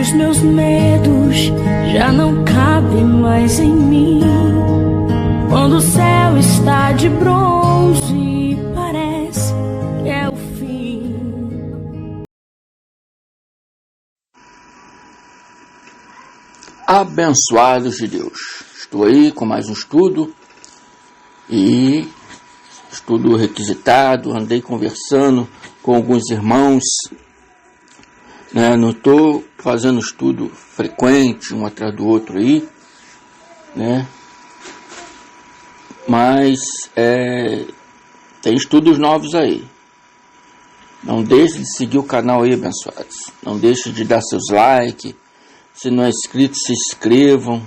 Os meus medos já não cabem mais em mim. Quando o céu está de bronze, parece que é o fim. Abençoados de Deus, estou aí com mais um estudo e estudo requisitado. Andei conversando com alguns irmãos, não estou fazendo estudo frequente um atrás do outro aí, mas tem estudos novos aí. Não deixe de seguir o canal aí, abençoados. Não deixe de dar seus likes. Se não é inscrito, se inscrevam.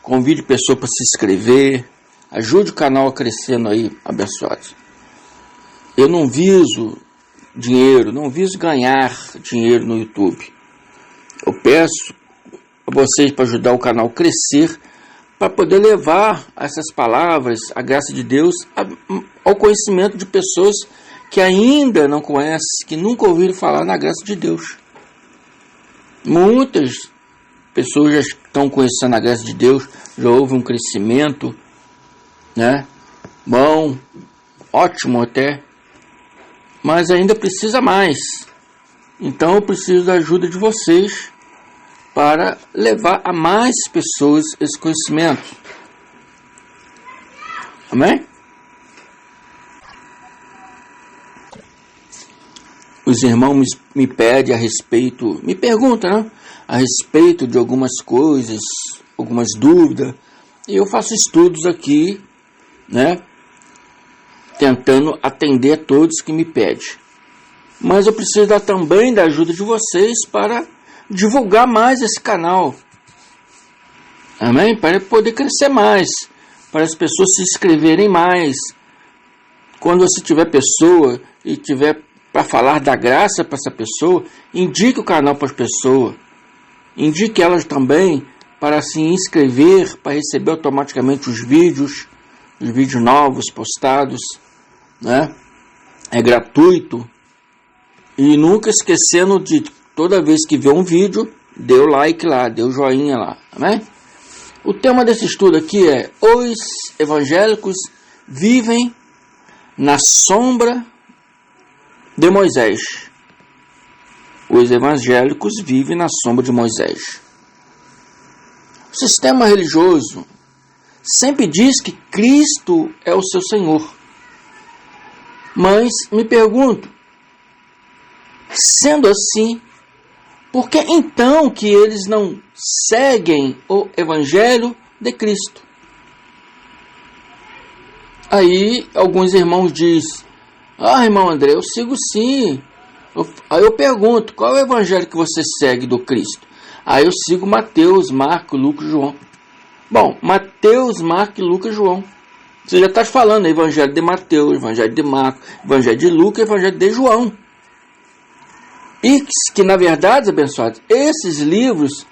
Convide pessoas para se inscrever. Ajude o canal a crescendo aí, abençoados. Eu não viso dinheiro, não viso ganhar dinheiro no YouTube. Eu peço a vocês para ajudar o canal a crescer, para poder levar essas palavras, a graça de Deus, ao conhecimento de pessoas que ainda não conhecem, que nunca ouviram falar na graça de Deus. Muitas pessoas já estão conhecendo a graça de Deus, já houve um crescimento, bom, ótimo até, mas ainda precisa mais. Então eu preciso da ajuda de vocês para levar a mais pessoas esse conhecimento. Amém? Os irmãos me pedem a respeito, me perguntam, a respeito de algumas coisas, algumas dúvidas, e eu faço estudos aqui, tentando atender a todos que me pedem. Mas eu preciso também da ajuda de vocês para divulgar mais esse canal. Amém? Para poder crescer mais, para as pessoas se inscreverem mais. Quando você tiver pessoa e tiver para falar da graça para essa pessoa, indique o canal para as pessoas. Indique elas também para se inscrever, para receber automaticamente os vídeos novos postados, É gratuito. E nunca esquecendo de, toda vez que vê um vídeo, dê o like lá, dê o joinha lá, amém? O tema desse estudo aqui é: os evangélicos vivem na sombra de Moisés. Os evangélicos vivem na sombra de Moisés. O sistema religioso sempre diz que Cristo é o seu Senhor. Mas me pergunto, sendo assim, por que então que eles não seguem o Evangelho de Cristo? Aí alguns irmãos dizem: irmão André, eu sigo sim. Aí eu pergunto: qual é o Evangelho que você segue do Cristo? Aí eu sigo Mateus, Marcos, Lucas e João. Bom, Mateus, Marcos, Lucas e João. Você já está falando Evangelho de Mateus, Evangelho de Marcos, Evangelho de Lucas e Evangelho de João. E que, na verdade, abençoados, esses livros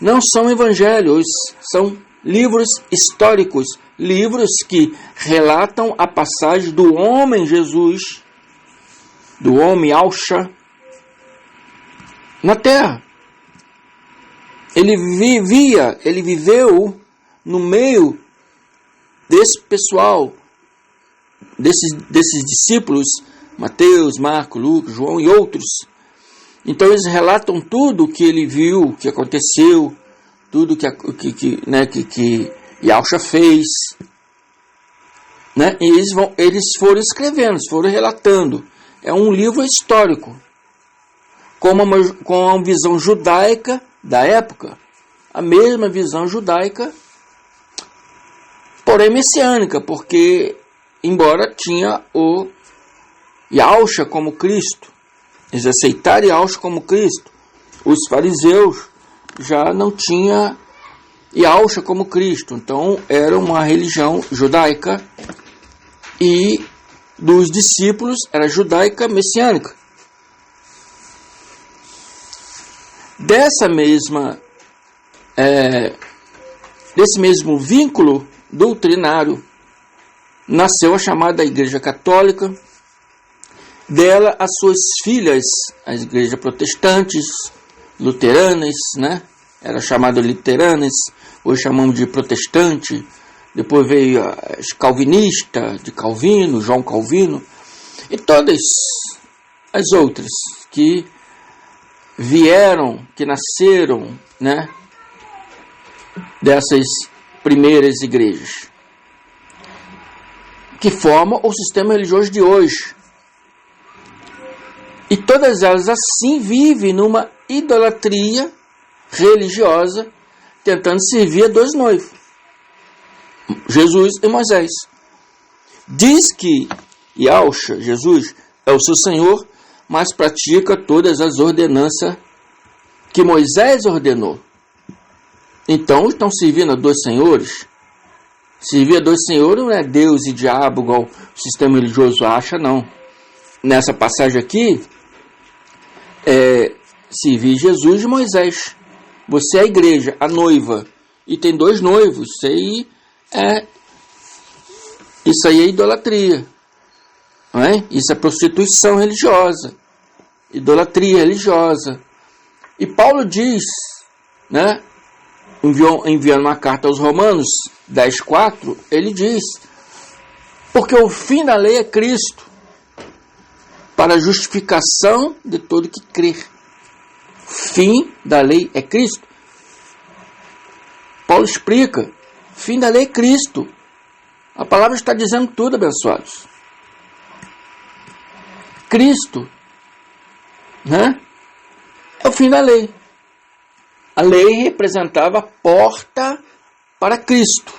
não são evangelhos, são livros históricos, livros que relatam a passagem do homem Jesus, do homem Yahshua, na terra. Ele viveu no meio desse pessoal, desses discípulos, Mateus, Marcos, Lucas, João e outros. Então eles relatam tudo que ele viu, o que aconteceu, tudo que Yahshua fez, E eles foram escrevendo, foram relatando. É um livro histórico, com a visão judaica da época, a mesma visão judaica, porém messiânica, porque embora tinha o Yahshua como Cristo, eles aceitaram Yahshua como Cristo, os fariseus já não tinham Yahshua como Cristo, então era uma religião judaica, e dos discípulos era judaica messiânica. Desse mesmo vínculo doutrinário nasceu a chamada Igreja Católica, dela as suas filhas, as igrejas protestantes luteranas, né? Era chamado luteranas, hoje chamamos de protestante. Depois veio as calvinistas, de Calvino, João Calvino, e todas as outras que vieram, que nasceram, né, dessas primeiras igrejas, que formam o sistema religioso de hoje. E todas elas assim vivem numa idolatria religiosa, tentando servir a dois noivos, Jesus e Moisés. Diz que Yahshua, Jesus, é o seu Senhor, mas pratica todas as ordenanças que Moisés ordenou. Então estão servindo a dois senhores. Servir a dois senhores não é Deus e diabo, igual o sistema religioso acha, não. Nessa passagem aqui, servir Jesus e Moisés. Você é a igreja, a noiva, e tem dois noivos. Isso aí é idolatria, não é? Isso é prostituição religiosa, idolatria religiosa. E Paulo diz, né, enviando uma carta aos Romanos 10:4, ele diz: porque o fim da lei é Cristo, para a justificação de todo que crer. Fim da lei é Cristo. Paulo explica: fim da lei é Cristo. A palavra está dizendo tudo, abençoados. Cristo, né, é o fim da lei. A lei representava a porta para Cristo.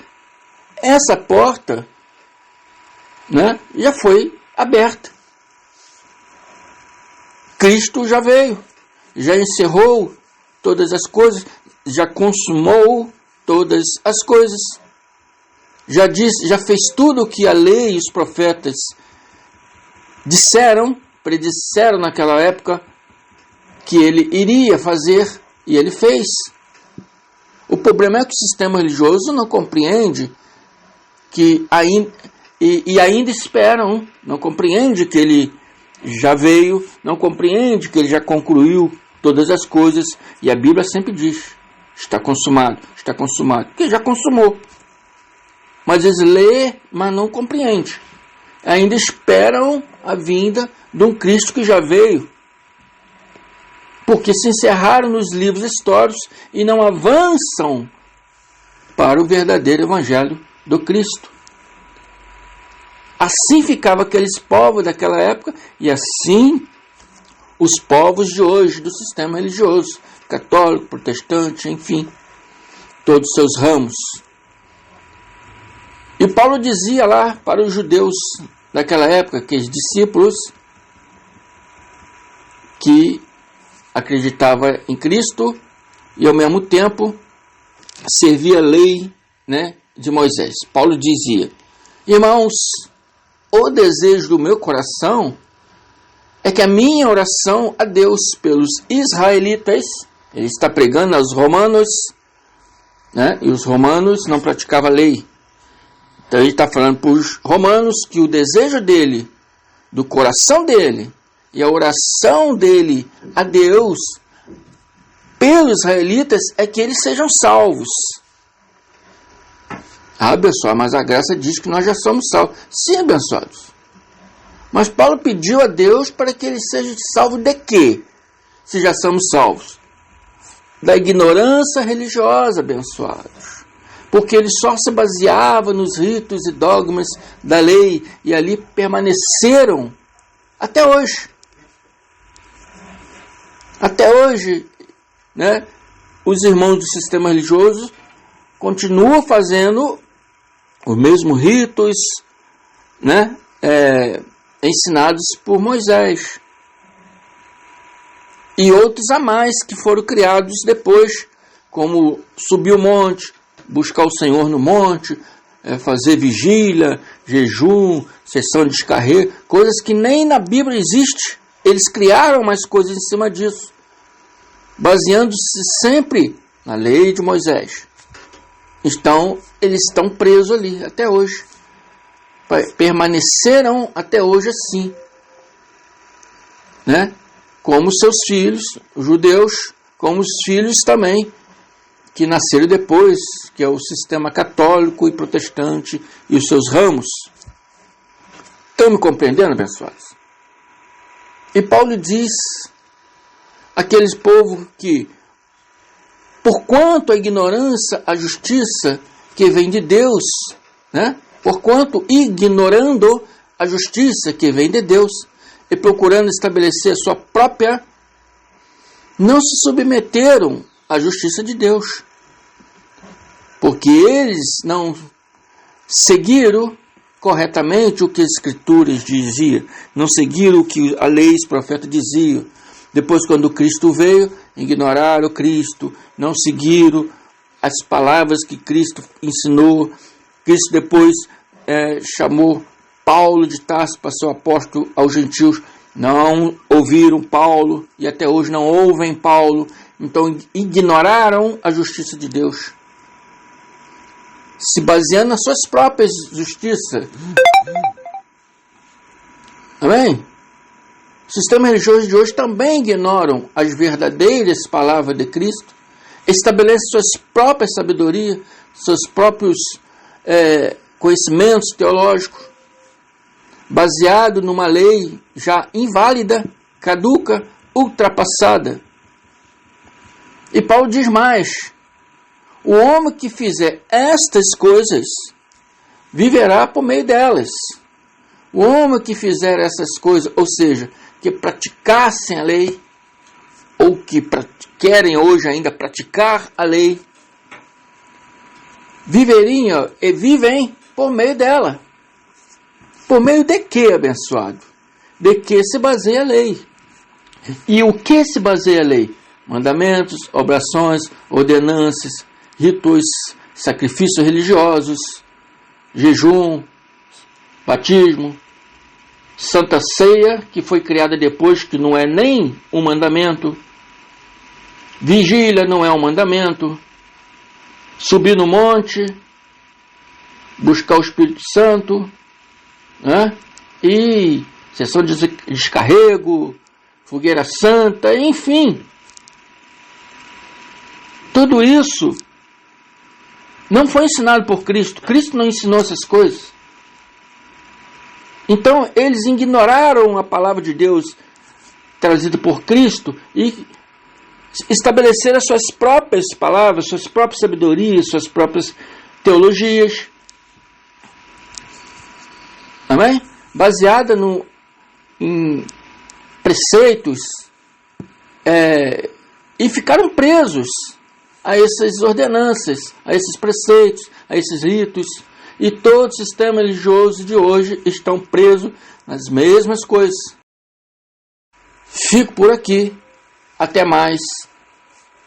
Essa porta, né, já foi aberta. Cristo já veio, já encerrou todas as coisas, já consumou todas as coisas. Já disse, já fez tudo o que a lei e os profetas predisseram naquela época que ele iria fazer, e ele fez. O problema é que o sistema religioso não compreende que ainda esperam, não compreende que ele já veio, não compreende que ele já concluiu todas as coisas, e a Bíblia sempre diz: está consumado, porque já consumou. Mas eles lêem, mas não compreendem. Ainda esperam a vinda de um Cristo que já veio, porque se encerraram nos livros históricos e não avançam para o verdadeiro evangelho do Cristo. Assim ficavam aqueles povos daquela época, e assim os povos de hoje do sistema religioso, católico, protestante, enfim, todos os seus ramos. E Paulo dizia lá para os judeus daquela época, aqueles discípulos que acreditavam em Cristo e ao mesmo tempo servia a lei, né, de Moisés. Paulo dizia: irmãos, o desejo do meu coração é que a minha oração a Deus pelos israelitas, ele está pregando aos romanos, né, e os romanos não praticavam a lei. Então ele está falando para os romanos que o desejo dele, do coração dele, e a oração dele a Deus pelos israelitas é que eles sejam salvos. Ah, abençoado, mas a graça diz que nós já somos salvos. Sim, abençoados. Mas Paulo pediu a Deus para que eles sejam salvos de quê? Se já somos salvos? Da ignorância religiosa, abençoados. Porque ele só se baseava nos ritos e dogmas da lei, e ali permaneceram até hoje. Até hoje, né, os irmãos do sistema religioso continuam fazendo os mesmos ritos, né, ensinados por Moisés. E outros a mais que foram criados depois, como subir o monte, buscar o Senhor no monte, fazer vigília, jejum, sessão de descarrego, coisas que nem na Bíblia existe. Eles criaram mais coisas em cima disso, baseando-se sempre na lei de Moisés. Então, eles estão presos ali até hoje. Permaneceram até hoje assim, né? Como seus filhos, os judeus, como os filhos também, que nasceram depois, que é o sistema católico e protestante e os seus ramos. Estão me compreendendo, abençoados? E Paulo diz àqueles povos que, porquanto a ignorância, a justiça que vem de Deus, né? Porquanto ignorando a justiça que vem de Deus e procurando estabelecer a sua própria, não se submeteram à justiça de Deus, porque eles não seguiram corretamente o que as Escrituras diziam, não seguiram o que a lei e os profetas diziam. Depois, quando Cristo veio, ignoraram Cristo, não seguiram as palavras que Cristo ensinou. Cristo depois chamou Paulo de Tarso para ser apóstolo aos gentios, não ouviram Paulo e até hoje não ouvem Paulo, então ignoraram a justiça de Deus, se baseando nas suas próprias justiças. Amém? O sistema religioso de hoje também ignoram as verdadeiras palavras de Cristo, estabelece suas próprias sabedorias, seus próprios conhecimentos teológicos, baseado numa lei já inválida, caduca, ultrapassada. E Paulo diz mais: o homem que fizer estas coisas viverá por meio delas. O homem que fizer essas coisas, ou seja, que praticassem a lei, ou que querem hoje ainda praticar a lei, viveriam e vivem por meio dela. Por meio de que, abençoado? De que se baseia a lei. E o que se baseia a lei? Mandamentos, orações, ordenanças, ritos, sacrifícios religiosos, jejum, batismo, Santa Ceia, que foi criada depois, que não é nem um mandamento, vigília não é um mandamento, subir no monte, buscar o Espírito Santo, né? E sessão de descarrego, fogueira santa, enfim. Tudo isso não foi ensinado por Cristo. Cristo não ensinou essas coisas. Então, eles ignoraram a palavra de Deus trazida por Cristo e estabeleceram as suas próprias palavras, suas próprias sabedorias, suas próprias teologias. Amém? Baseada em preceitos e ficaram presos a essas ordenanças, a esses preceitos, a esses ritos. E todo o sistema religioso de hoje estão presos nas mesmas coisas. Fico por aqui. Até mais.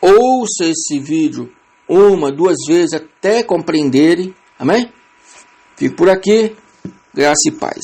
Ouça esse vídeo 1, 2 vezes até compreenderem. Amém? Fico por aqui. Graça e paz.